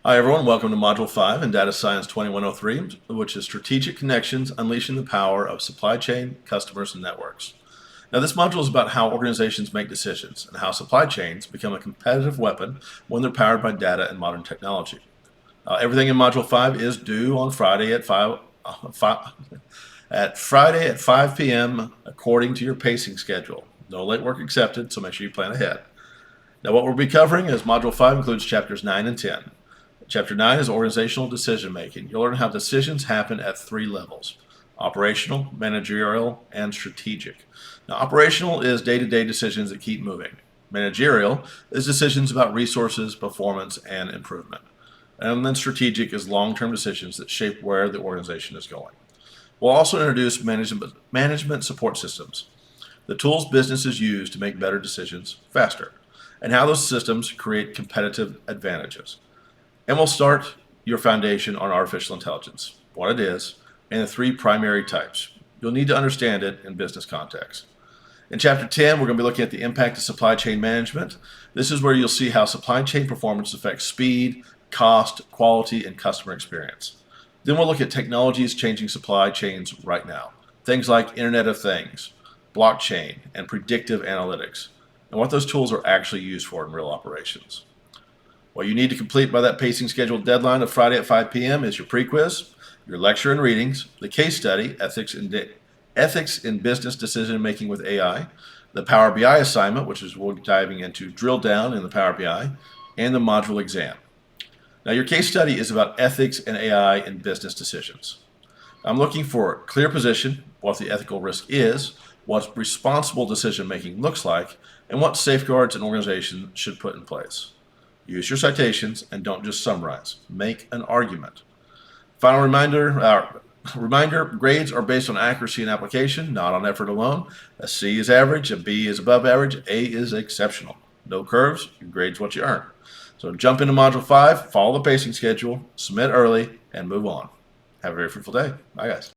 Hi everyone, welcome to Module 5 in Data Science 2103, which is Strategic Connections, Unleashing the Power of Supply Chain, Customers, and Networks. Now this module is about how organizations make decisions and how supply chains become a competitive weapon when they're powered by data and modern technology. Everything in Module 5 is due on Friday at 5 p.m. according to your pacing schedule. No late work accepted, so make sure you plan ahead. Now what we'll be covering is Module 5 includes Chapters 9 and 10. Chapter 9 is organizational decision making. You'll learn how decisions happen at 3 levels: operational, managerial, and strategic. Now, operational is day-to-day decisions that keep moving. Managerial is decisions about resources, performance, and improvement. And then strategic is long-term decisions that shape where the organization is going. We'll also introduce management support systems, the tools businesses use to make better decisions faster, and how those systems create competitive advantages. And we'll start your foundation on artificial intelligence, what it is, and the 3 primary types. You'll need to understand it in business context. In Chapter 10, we're going to be looking at the impact of supply chain management. This is where you'll see how supply chain performance affects speed, cost, quality, and customer experience. Then we'll look at technologies changing supply chains right now. Things like Internet of Things, blockchain, and predictive analytics, and what those tools are actually used for in real operations. What you need to complete by that pacing schedule deadline of Friday at 5 p.m. is your pre-quiz, your lecture and readings, the case study, Ethics in Business Decision Making with AI, the Power BI assignment, which is we're diving into drill down in the Power BI, and the module exam. Now your case study is about ethics and AI in business decisions. I'm looking for a clear position, what the ethical risk is, what responsible decision making looks like, and what safeguards an organization should put in place. Use your citations and don't just summarize. Make an argument. Final reminder, grades are based on accuracy and application, not on effort alone. A C is average, a B is above average, A is exceptional. No curves, your grade's what you earn. So jump into Module 5, follow the pacing schedule, submit early, and move on. Have a very fruitful day. Bye guys.